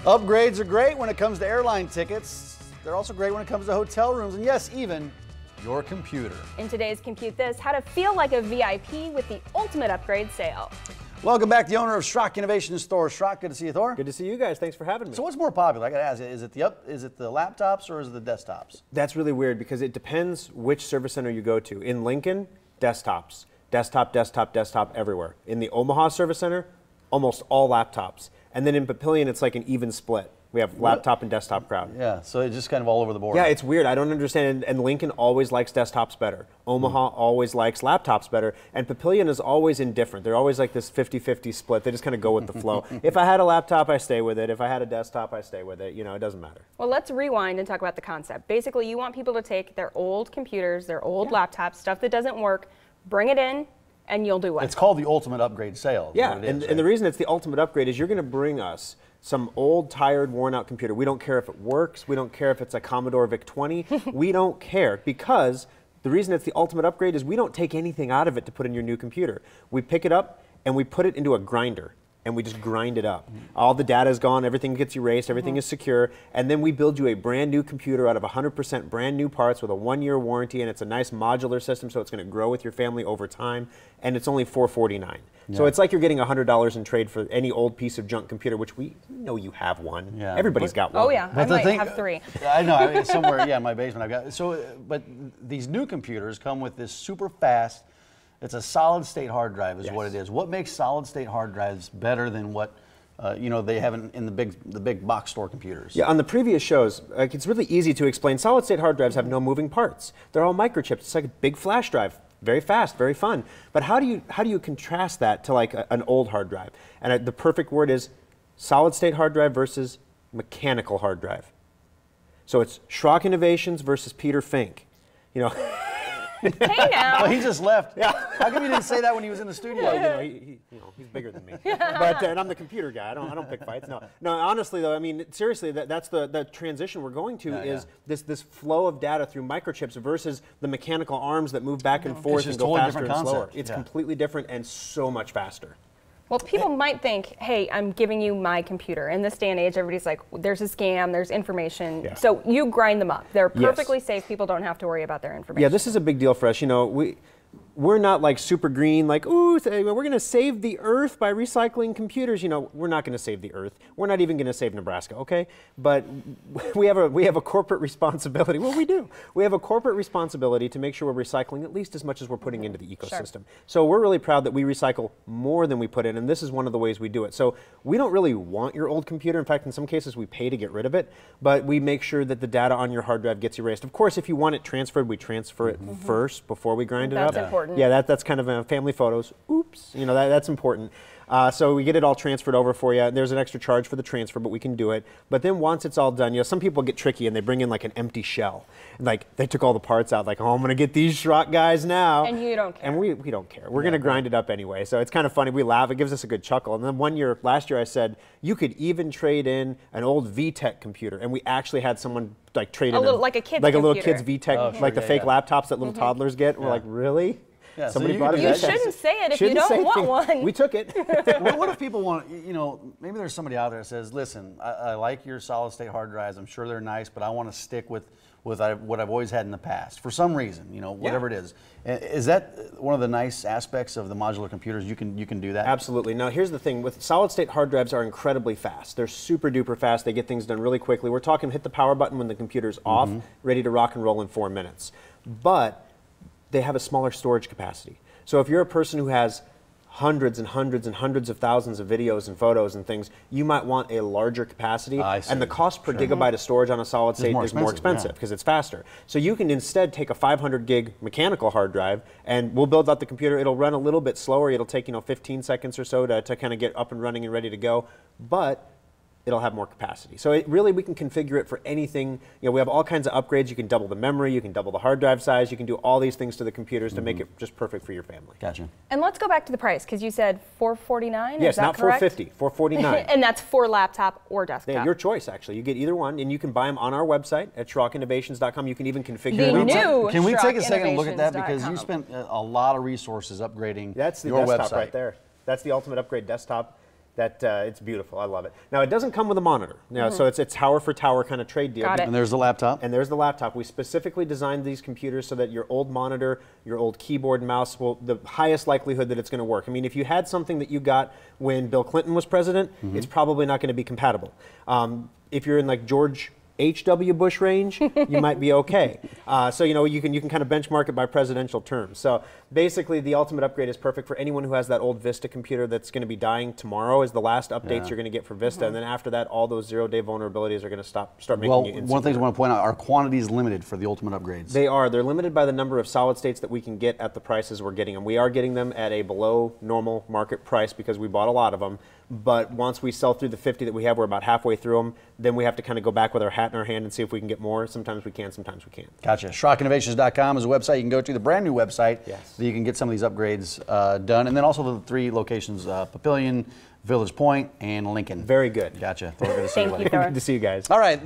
Upgrades are great when it comes to airline tickets. They're also great when it comes to hotel rooms, and yes, even your computer. In today's Compute This, how to feel like a VIP with the ultimate upgrade sale. Welcome back, the owner of Schrock Innovations, Thor. Schrock, good to see you, Thor. Good to see you guys. Thanks for having me. So what's more popular? I got to ask, is it the laptops or is it the desktops? That's really weird because it depends which service center you go to. In Lincoln, desktops. Desktop, desktop, desktop everywhere. In the Omaha service center, almost all laptops. And then in Papillion, it's like an even split. We have laptop and desktop crowd. Yeah, so it's just kind of all over the board. Yeah, it's weird. I don't understand. And Lincoln always likes desktops better. Omaha always likes laptops better. And Papillion is always indifferent. They're always like this 50-50 split. They just kind of go with the flow. If I had a laptop, I stay with it. If I had a desktop, I stay with it. You know, it doesn't matter. Well, let's rewind and talk about the concept. Basically, you want people to take their old computers, their old laptops, stuff that doesn't work, bring it in, and you'll do what? It's called the ultimate upgrade sale. Yeah, and the reason it's the ultimate upgrade is you're going to bring us some old, tired, worn-out computer. We don't care if it works. We don't care if it's a Commodore VIC-20. We don't care because the reason it's the ultimate upgrade is we don't take anything out of it to put in your new computer. We pick it up and we put it into a grinder and we just grind it up. All the data is gone, everything gets erased, everything is secure, and then we build you a brand new computer out of 100% brand new parts with a 1-year warranty, and it's a nice modular system so it's going to grow with your family over time, and it's only $449. Yeah. So it's like you're getting $100 in trade for any old piece of junk computer, which we know you have one. Yeah. Everybody's got one. Oh yeah, I might have 3. I know, I mean, somewhere, yeah, in my basement I've got, but these new computers come with this super fast, it's a solid state hard drive is what it is. What makes solid state hard drives better than what you know, they have in the big box store computers? Yeah, on the previous shows, like, it's really easy to explain. Solid state hard drives have no moving parts. They're all microchips. It's like a big flash drive. Very fast, very fun. But how do you contrast that to like an old hard drive? And the perfect word is solid state hard drive versus mechanical hard drive. So it's Schrock Innovations versus Peter Fink. You know. Hey now. Well, he just left. Yeah. How come you didn't say that when he was in the studio? Well, you know, he's bigger than me. But and I'm the computer guy. I don't pick fights. No, honestly though, I mean, seriously, that's the transition we're going to is this flow of data through microchips versus the mechanical arms that move back and forth and go faster and slower. It's completely different and so much faster. Well, people might think, hey, I'm giving you my computer. In this day and age, everybody's like, there's a scam, there's information. Yeah. So you grind them up. They're perfectly safe. People don't have to worry about their information. Yeah, this is a big deal for us. You know, we're not like super green, like, ooh, we're going to save the earth by recycling computers. You know, we're not going to save the earth. We're not even going to save Nebraska, okay? But we have a corporate responsibility. Well, we do. We have a corporate responsibility to make sure we're recycling at least as much as we're putting into the ecosystem. Sure. So we're really proud that we recycle more than we put in, and this is one of the ways we do it. So we don't really want your old computer. In fact, in some cases, we pay to get rid of it, but we make sure that the data on your hard drive gets erased. Of course, if you want it transferred, we transfer it first before we grind it up. That's important. Yeah, that's kind of family photos. Oops, you know, that's important. So we get it all transferred over for you. There's an extra charge for the transfer, but we can do it. But then once it's all done, you know, some people get tricky and they bring in like an empty shell. Like they took all the parts out, like, oh, I'm gonna get these Schrock guys now. And you don't care. And we don't care. We're gonna grind it up anyway. So it's kind of funny. We laugh. It gives us a good chuckle. And then last year I said, you could even trade in an old VTech computer. And we actually had someone like trade in like a kid's computer. A little kid's VTech, like the fake laptops that little toddlers get. We're like, really? Yeah, somebody so bought it. You shouldn't say it if you don't want one. We took it. Well, what if people want, you know, maybe there's somebody out there that says, listen, I like your solid state hard drives. I'm sure they're nice, but I want to stick with what I've always had in the past for some reason, you know, whatever it is. Is that one of the nice aspects of the modular computers? You can do that? Absolutely. Now, here's the thing. With solid state hard drives are incredibly fast. They're super duper fast. They get things done really quickly. We're talking hit the power button when the computer's off, ready to rock and roll in 4 minutes. But they have a smaller storage capacity. So if you're a person who has hundreds and hundreds and hundreds of thousands of videos and photos and things, you might want a larger capacity. And the cost per gigabyte of storage on a solid state is more expensive because it's faster. So you can instead take a 500 gig mechanical hard drive and we'll build out the computer. It'll run a little bit slower. It'll take, you know, 15 seconds or so to kind of get up and running and ready to go. But it'll have more capacity. So really we can configure it for anything. You know, we have all kinds of upgrades. You can double the memory, you can double the hard drive size, you can do all these things to the computers to make it just perfect for your family. Gotcha. And let's go back to the price, because you said $449. Yes, not $450, $449. And that's for laptop or desktop. Yeah, your choice actually. You get either one, and you can buy them on our website at SchrockInnovations.com. You can even configure them. Can we take a second and look at that, because you spent a lot of resources upgrading That's the your desktop website right there. That's the ultimate upgrade desktop. It's beautiful. I love it. Now, it doesn't come with a monitor. Now, so it's a tower for tower kind of trade deal. Got it. And there's the laptop. And there's the laptop. We specifically designed these computers so that your old monitor, your old keyboard and mouse will, the highest likelihood that it's going to work. I mean, if you had something that you got when Bill Clinton was president, it's probably not going to be compatible. If you're in like George H.W. Bush range, you might be okay. So you can kind of benchmark it by presidential terms. So basically, the ultimate upgrade is perfect for anyone who has that old Vista computer that's going to be dying tomorrow. Is the last updates you're going to get for Vista, and then after that, all those zero-day vulnerabilities are going to start making you insecure. One of the things I want to point out: our quantity is limited for the ultimate upgrades. They are. They're limited by the number of solid states that we can get at the prices we're getting them. We are getting them at a below normal market price because we bought a lot of them. But once we sell through the 50 that we have, we're about halfway through them. Then we have to kind of go back with our hat in our hand and see if we can get more. Sometimes we can, sometimes we can't. Gotcha. SchrockInnovations.com is a website you can go to, the brand new website Yes. that you can get some of these upgrades done. And then also the 3 locations, Papillion, Village Point, and Lincoln. Very good. Gotcha. Thor, good to see you, Thank buddy. you, Thor. Good to see you guys. All right.